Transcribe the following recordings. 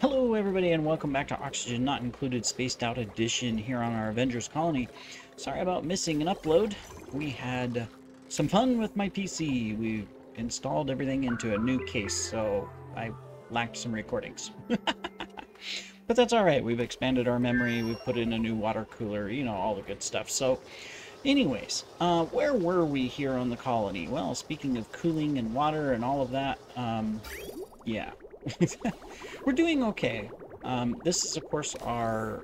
Hello everybody and welcome back to Oxygen Not Included Spaced Out Edition here on our Avengers Colony. Sorry about missing an upload. We had some fun with my PC. We installed everything into a new case, so I lacked some recordings. But that's alright. We've expanded our memory, we've put in a new water cooler, you know, all the good stuff. So anyways, where were we here on the colony? Well, speaking of cooling and water and all of that, yeah. We're doing okay. This is, of course, our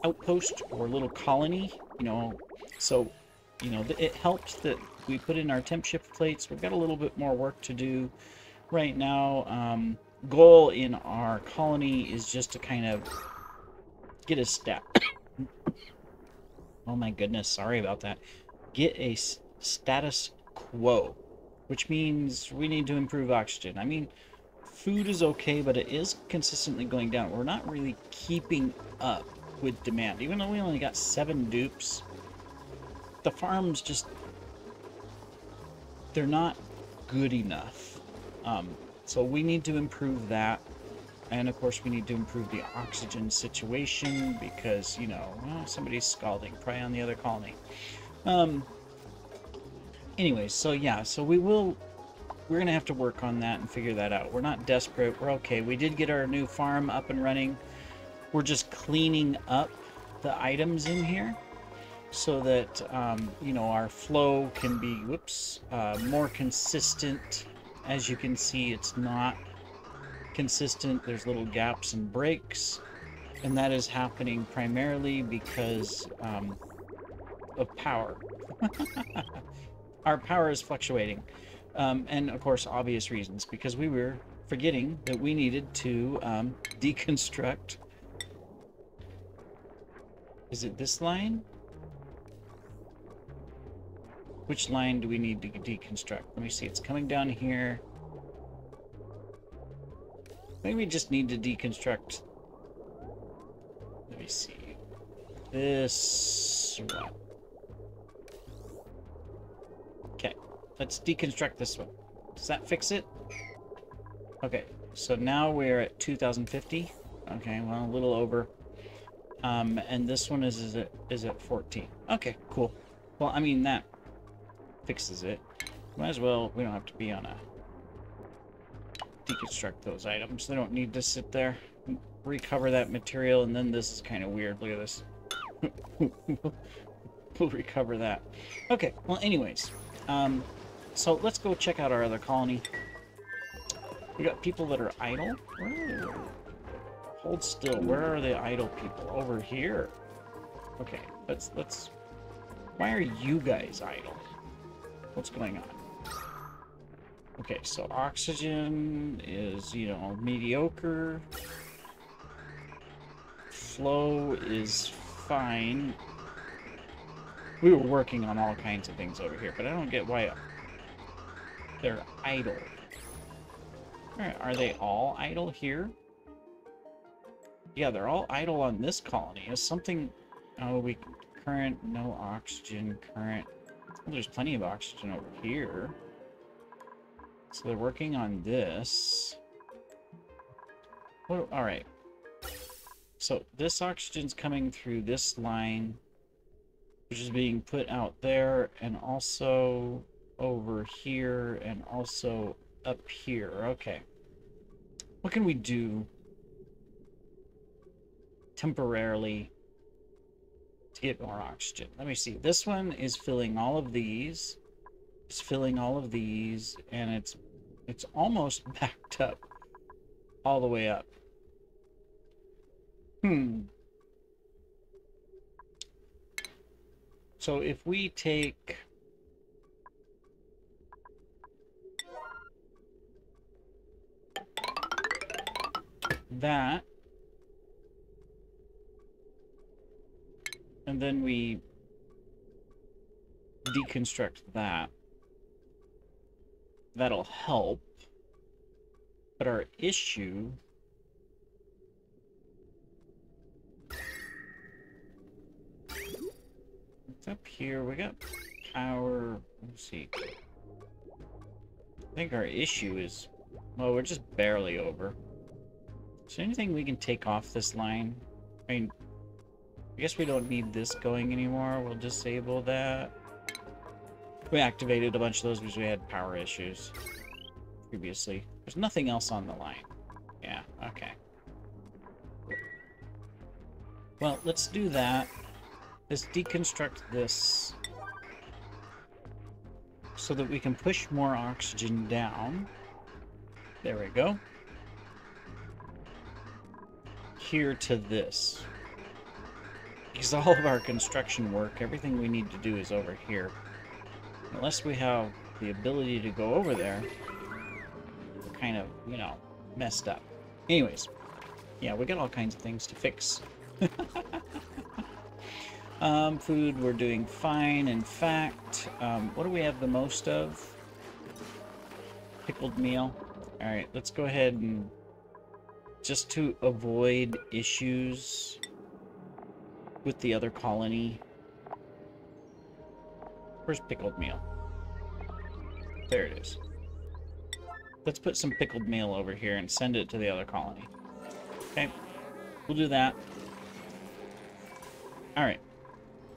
outpost or little colony, you know, so, you know, it helps that we put in our temp shift plates. We've got a little bit more work to do right now. Goal in our colony is just to kind of get a stat. Oh my goodness, sorry about that. Get a status quo, which means we need to improve oxygen. I mean, food is okay, but it is consistently going down. We're not really keeping up with demand. Even though we only got 7 dupes, the farms just, they're not good enough. So we need to improve that. And of course we need to improve the oxygen situation because, you know, well, somebody's scalding, probably on the other colony. Anyways, so yeah, so we're gonna have to work on that and figure that out. We're not desperate, we're okay. We did get our new farm up and running. We're just cleaning up the items in here so that, you know, our flow can be, more consistent. As you can see, it's not consistent. There's little gaps and breaks, and that is happening primarily because of power. Our power is fluctuating. And of course, obvious reasons, because we were forgetting that we needed to deconstruct. Is it this line? Which line do we need to deconstruct? Let me see. It's coming down here. Maybe we just need to deconstruct. Let me see. This one. Okay. Let's deconstruct this one. Does that fix it? Okay. So now we're at 2050. Okay. Well, a little over. And this one is at 14. Okay. Cool. Well, I mean, that fixes it. Might as well, we don't have to be on a deconstruct those items. They don't need to sit there. Recover that material, and then this is kind of weird. Look at this. We'll recover that. Okay, well, anyways. So let's go check out our other colony. We got people that are idle. Hold still. Where are the idle people? Over here. Okay, let's... Why are you guys idle? What's going on? Okay, so oxygen is, you know, mediocre. Flow is fine. We were working on all kinds of things over here, but I don't get why they're idle. Alright, are they all idle here? Yeah, they're all idle on this colony. Is something... Oh, current, no oxygen, current... Well, there's plenty of oxygen over here. So they're working on this. Well, alright. So this oxygen's coming through this line, which is being put out there, and also over here, and also up here. Okay. What can we do temporarily to get more oxygen? Let me see. This one is filling all of these. It's filling all of these, and it's almost backed up all the way up. So if we take that, and then we deconstruct that, that'll help. But our issue it's up here. We got power. Let's see. I think our issue is, well, we're just barely over. Is there anything we can take off this line? I mean, I guess we don't need this going anymore. We'll disable that. We activated a bunch of those because we had power issues previously. There's nothing else on the line. Yeah, okay. Well, let's do that. Let's deconstruct this so that we can push more oxygen down. There we go. Here to this. Because all of our construction work, everything we need to do is over here. Unless we have the ability to go over there, we're kind of, you know, messed up. Anyways, yeah, we got all kinds of things to fix. Food, we're doing fine. In fact, what do we have the most of? Pickled meal. Alright, let's go ahead and, just to avoid issues with the other colony. Where's pickled meal? There it is. Let's put some pickled meal over here and send it to the other colony. Okay, we'll do that. Alright,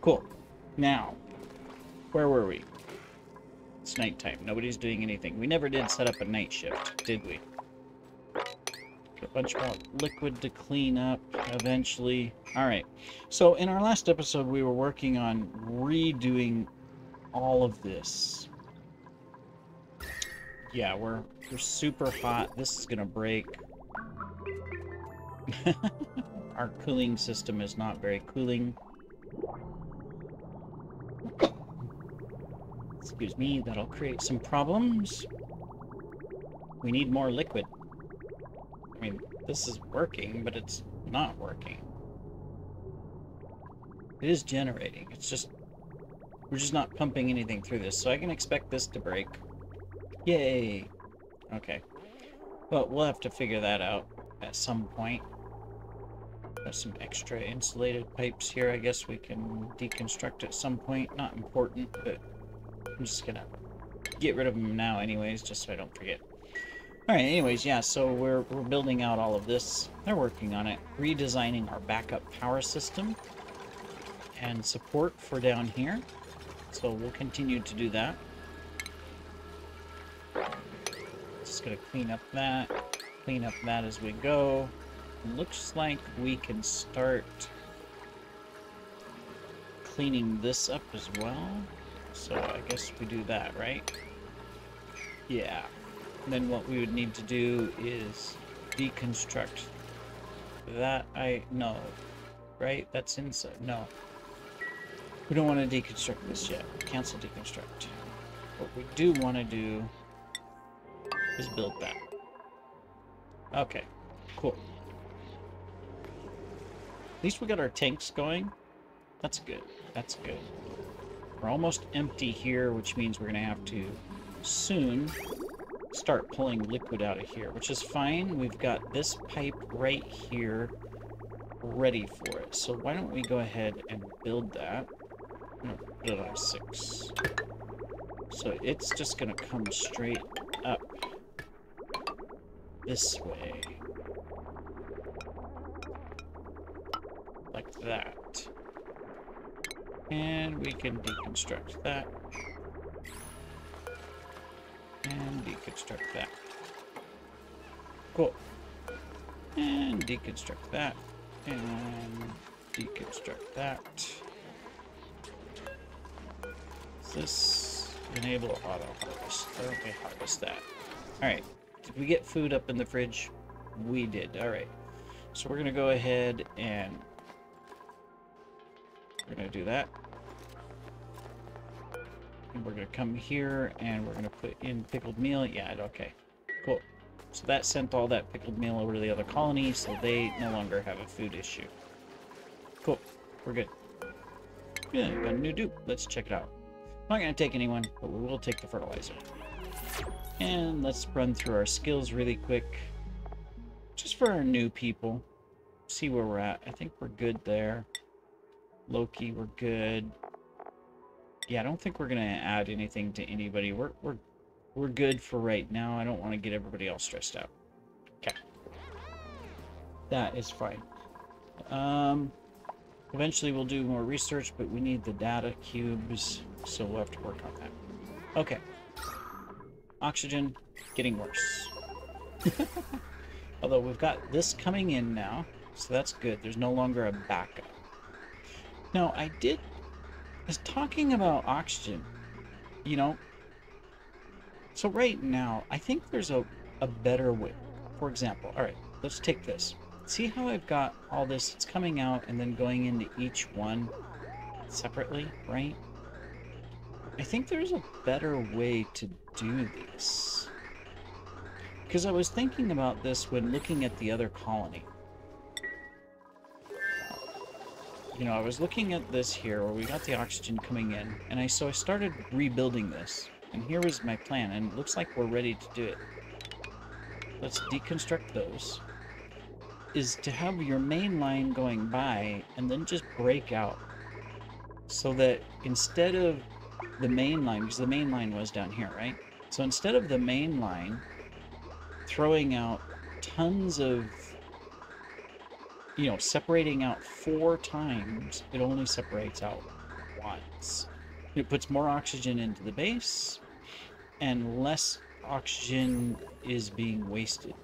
cool. Now, where were we? It's nighttime. Nobody's doing anything. We never did set up a night shift, did we? A bunch more liquid to clean up eventually. Alright, so in our last episode we were working on redoing all of this. Yeah, we're super hot. This is gonna break. Our cooling system is not very cooling. Excuse me, that'll create some problems. We need more liquid. I mean, this is working, but it's not working. It is generating. It's just... we're just not pumping anything through this, so I can expect this to break. Yay! Okay. Well, we'll have to figure that out at some point. Got some extra insulated pipes here. I guess we can deconstruct at some point. Not important, but I'm just gonna get rid of them now anyways, just so I don't forget. Alright, anyways, yeah, so we're building out all of this. They're working on it. Redesigning our backup power system and support for down here. So we'll continue to do that. Just gonna clean up that as we go. It looks like we can start cleaning this up as well. So I guess we do that, right? Yeah. And then what we would need to do is deconstruct that. No. Right? That's inside. No. We don't want to deconstruct this yet. Cancel deconstruct. What we do want to do is build that. Okay. Cool. At least we got our tanks going. That's good. That's good. We're almost empty here, which means we're going to have to soon start pulling liquid out of here, which is fine. We've got this pipe right here ready for it. So why don't we go ahead and build that? No, put it on 6. So it's just going to come straight up this way. Like that. And we can deconstruct that. And deconstruct that. Cool. And deconstruct that. And deconstruct that. Is this enable auto harvest? Okay, harvest that. Alright. Did we get food up in the fridge? We did. Alright. So we're gonna go ahead and we're gonna do that. And we're going to come here, and we're going to put in pickled meal. Yeah, okay. Cool. So that sent all that pickled meal over to the other colony, so they no longer have a food issue. Cool. We're good. Yeah, got a new dupe. Let's check it out. I'm not going to take anyone, but we will take the fertilizer. And let's run through our skills really quick. Just for our new people. See where we're at. I think we're good there. Loki, we're good. Yeah, I don't think we're gonna add anything to anybody. We're good for right now. I don't want to get everybody all stressed out. Okay. That is fine. Eventually we'll do more research, but we need the data cubes, so we'll have to work on that. Okay. Oxygen, getting worse. Although we've got this coming in now, so that's good. There's no longer a backup. Now, I was talking about oxygen, you know, so right now, I think there's a better way. For example, all right, let's take this. See how I've got all this, it's coming out and then going into each one separately, right? I think there's a better way to do this. Because I was thinking about this when looking at the other colony. You know, I was looking at this here where we got the oxygen coming in, and so I started rebuilding this. And here was my plan, and it looks like we're ready to do it. Let's deconstruct those. Is to have your main line going by, and then just break out. So that instead of the main line, because the main line was down here, right? So instead of the main line throwing out tons of, you know, separating out 4 times, it only separates out once. It puts more oxygen into the base, and less oxygen is being wasted.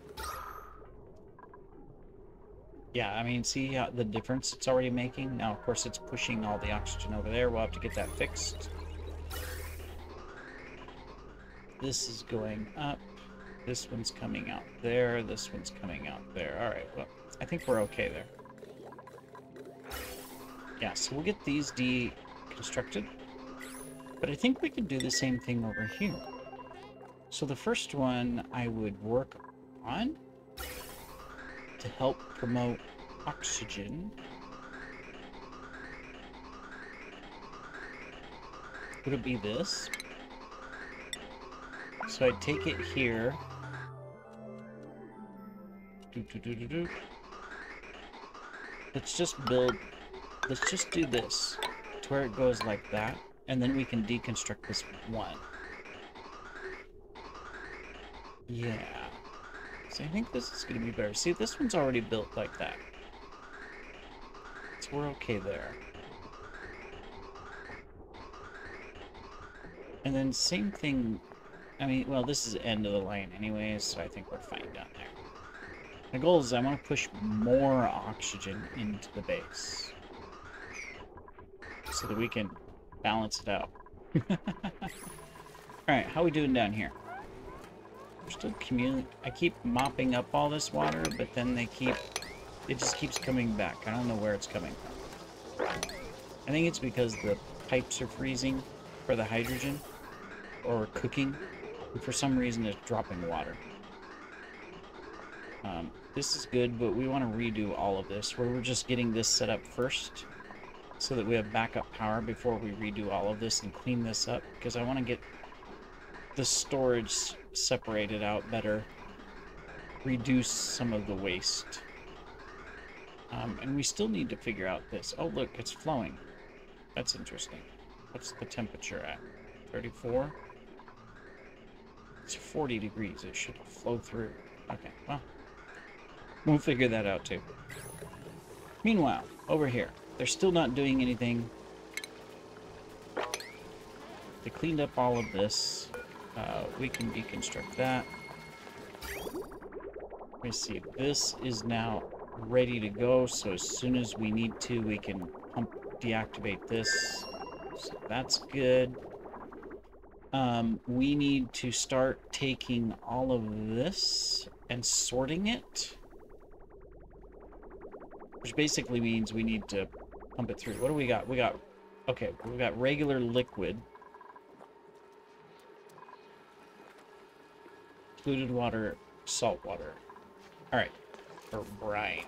Yeah, I mean, see how the difference it's already making? Now, of course, it's pushing all the oxygen over there. We'll have to get that fixed. This is going up. This one's coming out there. This one's coming out there. All right, well, I think we're okay there. Yeah, so we'll get these deconstructed. But I think we could do the same thing over here. So the first one I would work on to help promote oxygen would it be this? So I'd take it here. Let's just do this to where it goes like that, and then we can deconstruct this one. Yeah. So I think this is going to be better. See, this one's already built like that. So we're okay there. And then same thing, I mean, well, this is the end of the line anyways, so I think we're fine down there. My goal is I want to push more oxygen into the base so that we can balance it out. Alright, how are we doing down here? We're still I keep mopping up all this water, but then it just keeps coming back. I don't know where it's coming from. I think it's because the pipes are freezing for the hydrogen, or cooking, and for some reason it's dropping water. This is good, but we want to redo all of this, where we're just getting this set up first, so that we have backup power before we redo all of this and clean this up, because I want to get the storage separated out better, reduce some of the waste. And we still need to figure out this. Oh, look, it's flowing. That's interesting. What's the temperature at? 34? It's 40 degrees. It should flow through. Okay, well, we'll figure that out too. Meanwhile, over here, they're still not doing anything. They cleaned up all of this. We can deconstruct that. Let me see. This is now ready to go, so as soon as we need to, we can deactivate this. So that's good. We need to start taking all of this and sorting it, which basically means we need to pump it through. What do we got? Okay, we got regular liquid, diluted water, salt water. All right, or brine.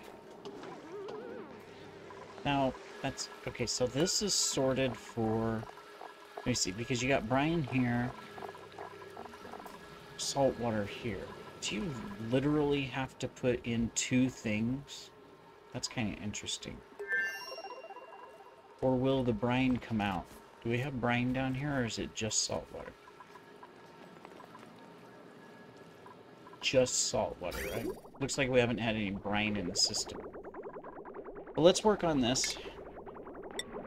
Now that's okay. So this is sorted for. Let me see, because you got brine here, salt water here. Do you literally have to put in 2 things? That's kind of interesting. Or will the brine come out? Do we have brine down here, or is it just salt water? Just salt water, right? Looks like we haven't had any brine in the system. But let's work on this.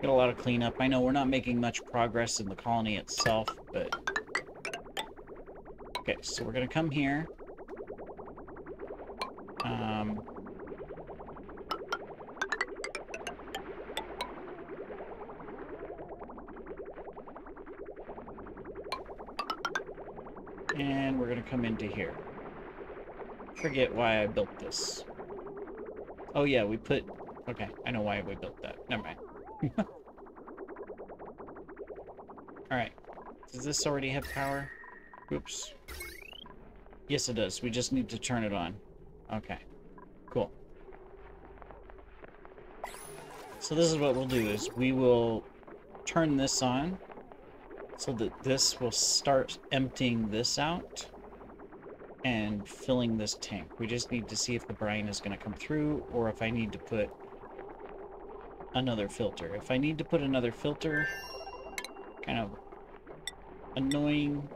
Get a lot of cleanup. I know we're not making much progress in the colony itself, but... Okay, so we're gonna come here. And we're gonna come into here. Forget why I built this. Oh yeah, we put... Okay, I know why we built that. Never mind. Alright. Does this already have power? Oops. Yes, it does. We just need to turn it on. Okay. Cool. So this is what we'll do, is we will turn this on so that this will start emptying this out and filling this tank. We just need to see if the brine is going to come through or if I need to put another filter. If I need to put another filter, kind of annoying,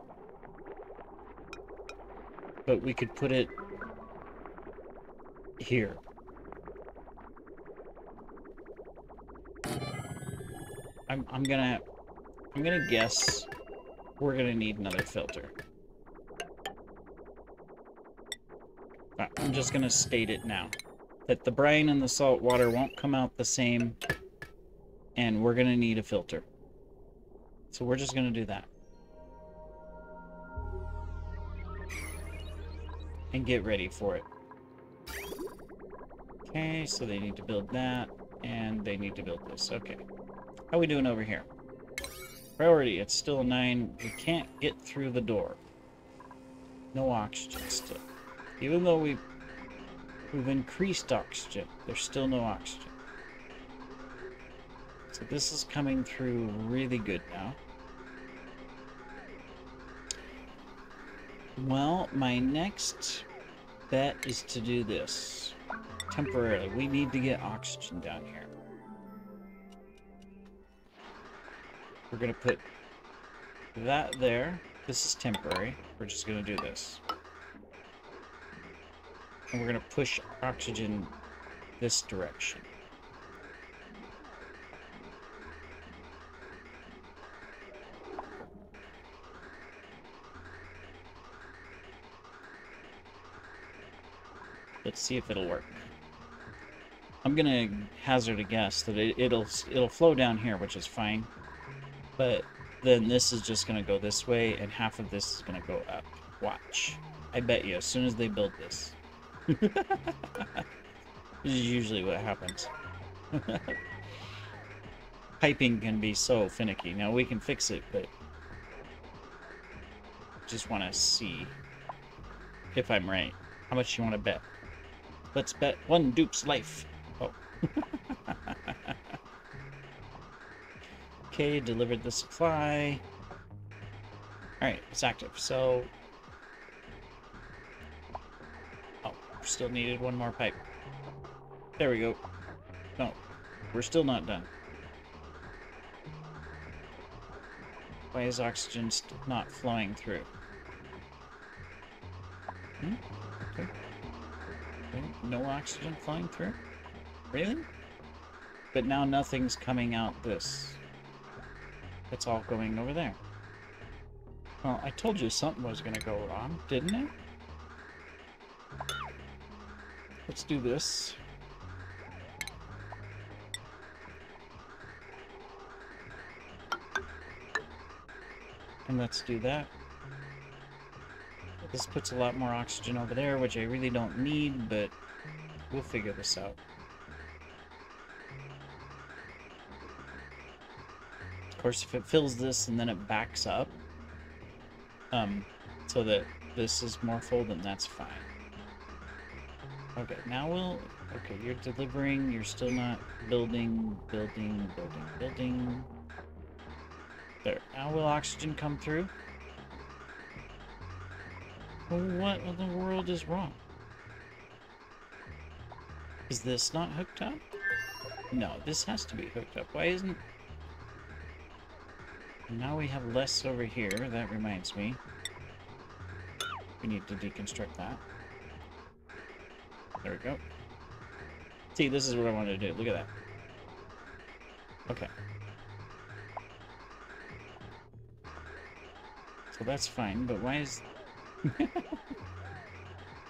but we could put it here. I'm gonna guess we're gonna need another filter. I'm just gonna state it now, that the brine and the salt water won't come out the same, and we're gonna need a filter. So we're just gonna do that. And get ready for it. Okay, so they need to build that, and they need to build this. Okay. How are we doing over here? Priority, it's still 9. We can't get through the door. No oxygen still. Even though we've increased oxygen, there's still no oxygen. So this is coming through really good now. Well, my next bet is to do this. Temporarily. We need to get oxygen down here. We're going to put that there. This is temporary. We're just going to do this. And we're going to push oxygen this direction. Let's see if it'll work. I'm going to hazard a guess that it'll flow down here, which is fine. But then this is just going to go this way, and half of this is going to go up. Watch. I bet you, as soon as they build this. This is usually what happens. Piping can be so finicky. Now, we can fix it, but just want to see if I'm right. How much you want to bet? Let's bet 1 dupe's life. Oh. Okay, delivered the supply. Alright, it's active, so... Oh, still needed 1 more pipe. There we go. No, we're still not done. Why is oxygen not flowing through? Okay. No oxygen flowing through? Really? But now nothing's coming out this. It's all going over there. Well, I told you something was going to go wrong, didn't it? Let's do this. And let's do that. This puts a lot more oxygen over there, which I really don't need, but we'll figure this out. Of course, if it fills this and then it backs up, so that this is more full, then that's fine. Okay, now we'll... Okay, you're delivering, you're still not building. There. Now will oxygen come through? Well, what in the world is wrong? Is this not hooked up? No, this has to be hooked up. Why isn't... Now we have less over here. That reminds me. We need to deconstruct that. There we go. See, this is what I wanted to do. Look at that. Okay. So that's fine, but why is...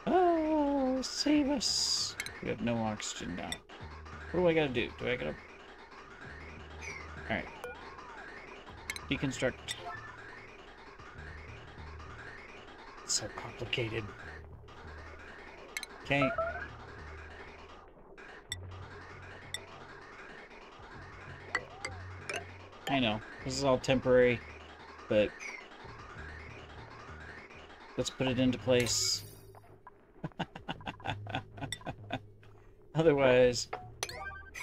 Oh, save us! We have no oxygen now. What do I gotta do? Do I gotta... Alright. Deconstruct. It's so complicated. Okay. I know. This is all temporary, but... Let's put it into place. Otherwise,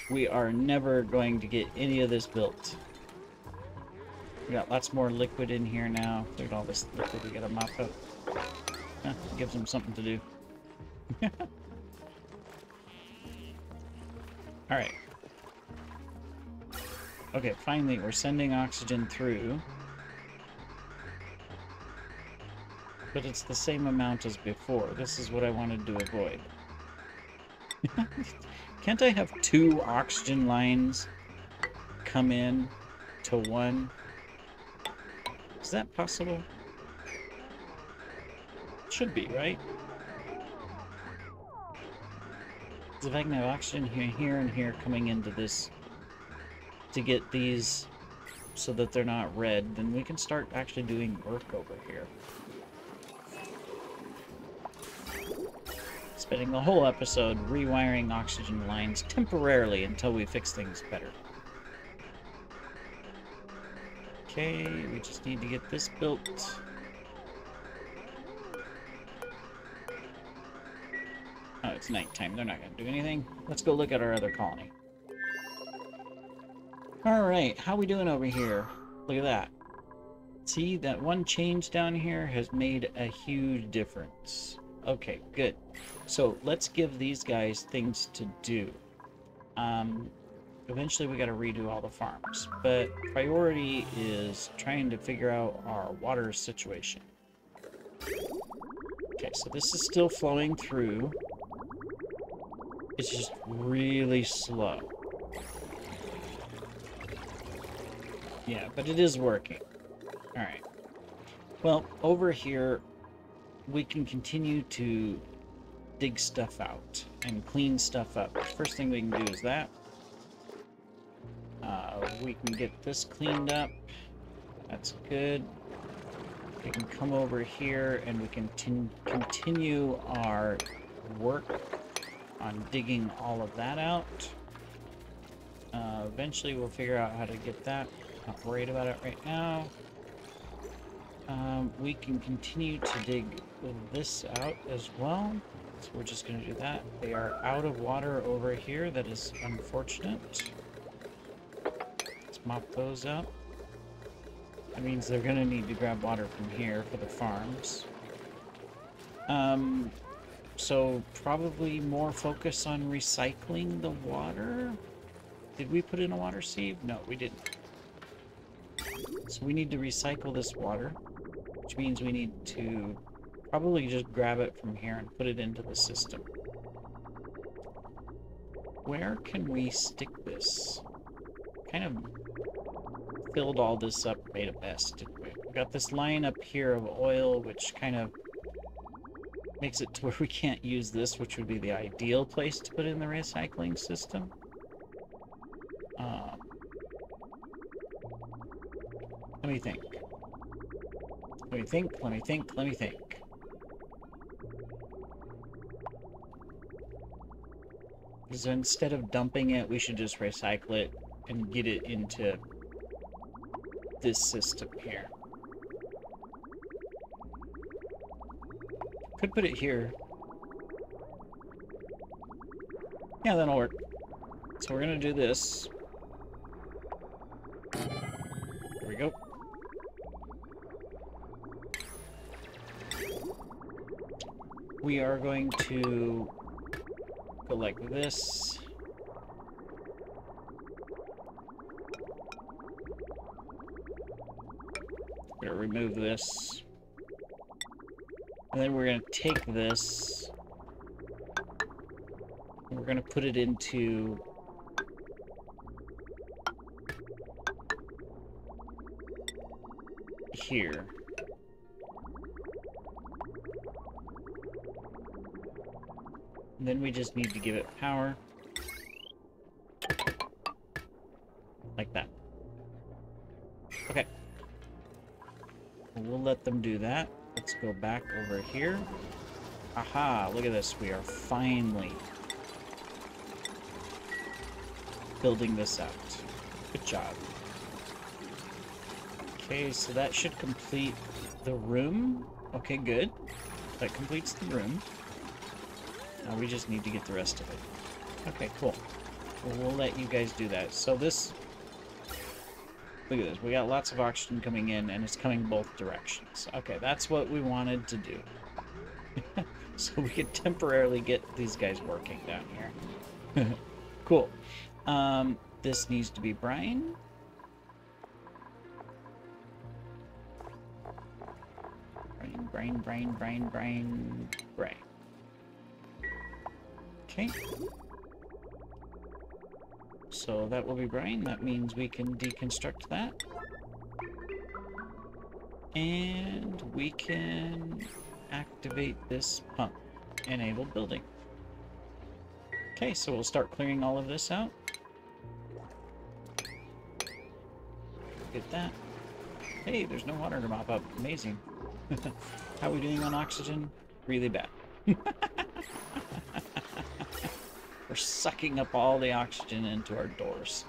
we are never going to get any of this built. We got lots more liquid in here now. Look at all this liquid we gotta mop up. Gives them something to do. Alright. Okay, finally, we're sending oxygen through. But it's the same amount as before. This is what I wanted to avoid. Can't I have 2 oxygen lines come in to 1? Is that possible? Should be, right? So if I can have oxygen here, and here coming into this to get these so that they're not red, then we can start actually doing work over here. Spending the whole episode rewiring oxygen lines temporarily until we fix things better. Okay, we just need to get this built. Oh, it's nighttime. They're not going to do anything. Let's go look at our other colony. Alright, how we doing over here? Look at that. See, that one change down here has made a huge difference. Okay, good. So, let's give these guys things to do. Eventually we gotta redo all the farms, but priority is trying to figure out our water situation. Okay, so this is still flowing through. It's just really slow. Yeah, but it is working. Alright. Well, over here, we can continue to dig stuff out and clean stuff up. First thing we can do is that. We can get this cleaned up. That's good. We can come over here and we can continue our work on digging all of that out. Eventually we'll figure out how to get that. Not worried about it right now. We can continue to dig this out as well. So we're just going to do that. They are out of water over here. That is unfortunate. Let's mop those up. That means they're going to need to grab water from here for the farms. So probably more focus on recycling the water. Did we put in a water sieve? No, we didn't. So we need to recycle this water, which means we need to probably just grab it from here and put it into the system. Where can we stick this? Kind of filled all this up, made a mess, didn't we? We got this line up here of oil, which kind of makes it to where we can't use this, which would be the ideal place to put in the recycling system. Let me think. Let me think, let me think, let me think. So instead of dumping it, we should just recycle it and get it into this system here. Could put it here. Yeah, that'll work. So we're gonna do this. There we go. We are going to go like this. We're gonna remove this. And then we're gonna take this we're going to put it into here. And then we just need to give it power. Like that. Okay. We'll let them do that. Let's go back over here. Aha, look at this. We are finally building this out. Good job. Okay, so that should complete the room. Okay, good. That completes the room. Now we just need to get the rest of it. Okay, cool. Well, we'll let you guys do that. So this... Look at this. We got lots of oxygen coming in, and it's coming both directions. Okay, that's what we wanted to do. So we could temporarily get these guys working down here. Cool. This needs to be brine. Brine. Okay. So that will be brine. That means we can deconstruct that. And we can activate this pump. Enable building. Okay, so we'll start clearing all of this out. Get that. Hey, there's no water to mop up. Amazing. How are we doing on oxygen? Really bad. We're sucking up all the oxygen into our doors.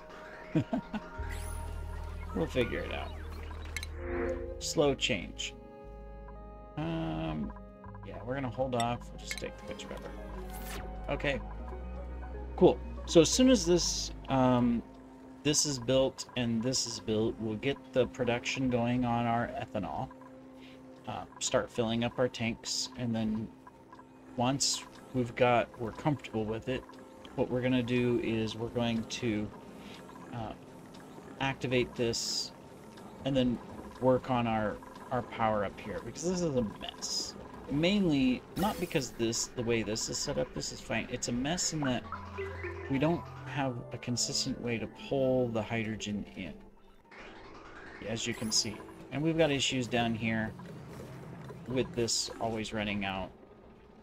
We'll figure it out. Slow change. Yeah, we're gonna hold off. We'll just take the pitch pepper. Okay. Cool. So as soon as this this is built and this is built, we'll get the production going on our ethanol. Start filling up our tanks, and then once we're comfortable with it, what we're going to do is we're going to activate this and then work on our power up here, because this is a mess. Mainly not because the way this is set up, this is fine. It's a mess in that we don't have a consistent way to pull the hydrogen in, as you can see. And we've got issues down here with this always running out.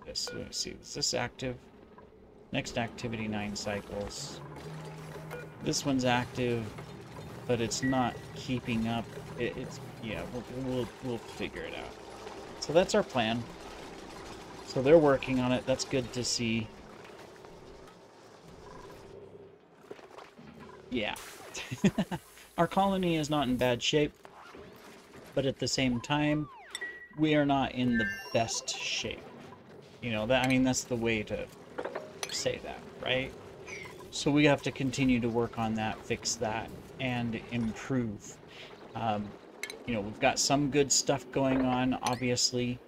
Let's see, is this active? Next activity 9 cycles. This one's active, but it's not keeping up. Yeah, we'll figure it out. So that's our plan. So they're working on it. That's good to see. Yeah. Our colony is not in bad shape, but at the same time, we are not in the best shape. You know, I mean, that's the way to say that, right? So we have to continue to work on that, fix that, and improve. You know, we've got some good stuff going on, obviously.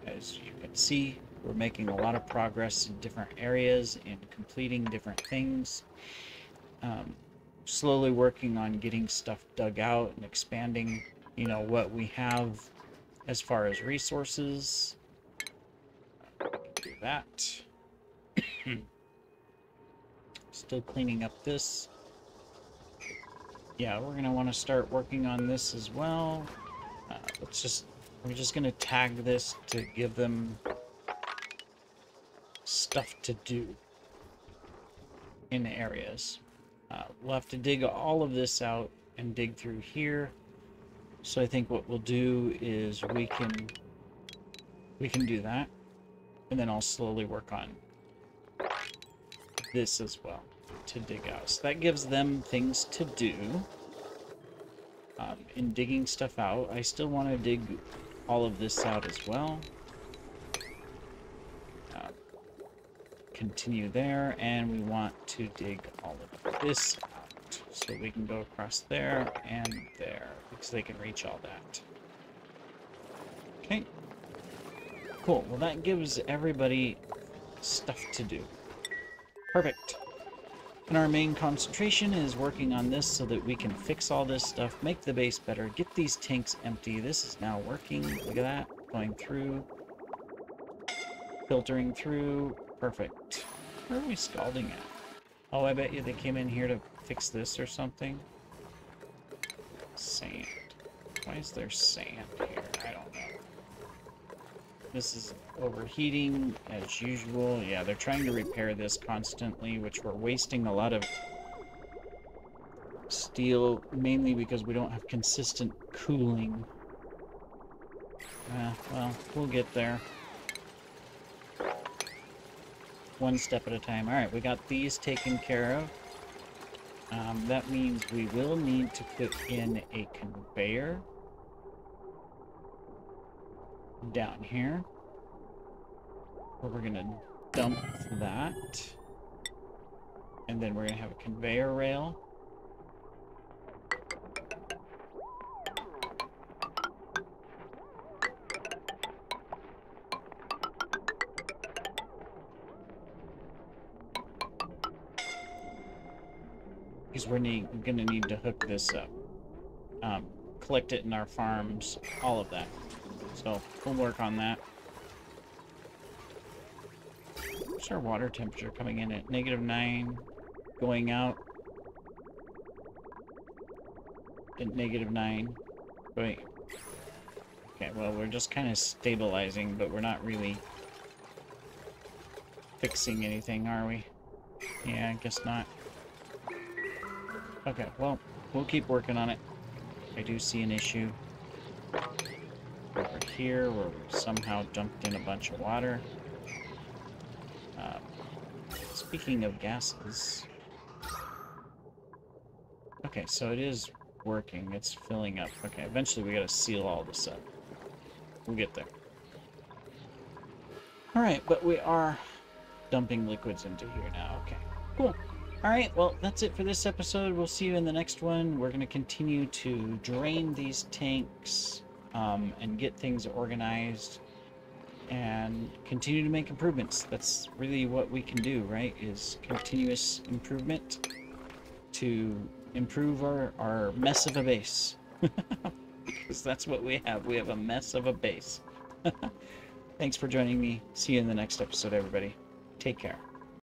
As you can see, we're making a lot of progress in different areas and completing different things. Slowly working on getting stuff dug out and expanding, you know, what we have as far as resources. Do that. Still cleaning up this. Yeah, we're gonna want to start working on this as well. We're just gonna tag this to give them stuff to do in areas. We'll have to dig all of this out and dig through here. So I think what we'll do is we can do that, and then I'll slowly work on this as well to dig out. So that gives them things to do in digging stuff out. I still want to dig all of this out as well. Continue there, and we want to dig all of this out so we can go across there and there, because they can reach all that. Okay, cool. Well, that gives everybody stuff to do. Perfect. And our main concentration is working on this so that we can fix all this stuff, make the base better, get these tanks empty. This is now working. Look at that. Going through. Filtering through. Perfect. Where are we scalding at? Oh, I bet you they came in here to fix this or something. Sand. Why is there sand here? I don't know. This is overheating as usual. Yeah, they're trying to repair this constantly, which we're wasting a lot of steel, mainly because we don't have consistent cooling. Well, we'll get there. One step at a time. Alright, we got these taken care of. That means we will need to put in a conveyor down here, where we're gonna dump that, and then we're gonna have a conveyor rail. Because we're gonna need to hook this up, collect it in our farms, all of that. So we'll work on that. What's our water temperature coming in at? -9, going out at -9. Wait. Okay, well, we're just kind of stabilizing, but we're not really fixing anything, are we? Yeah, I guess not. Okay, well, we'll keep working on it. I do see an issue over here where we somehow dumped in a bunch of water. Speaking of gases... Okay, so it is working. It's filling up. Okay, eventually we gotta seal all this up. We'll get there. Alright, but we are dumping liquids into here now. Okay, cool. Alright, well, that's it for this episode. We'll see you in the next one. We're going to continue to drain these tanks and get things organized and continue to make improvements. That's really what we can do, right? Is continuous improvement to improve our mess of a base. Because that's what we have. We have a mess of a base. Thanks for joining me. See you in the next episode, everybody. Take care.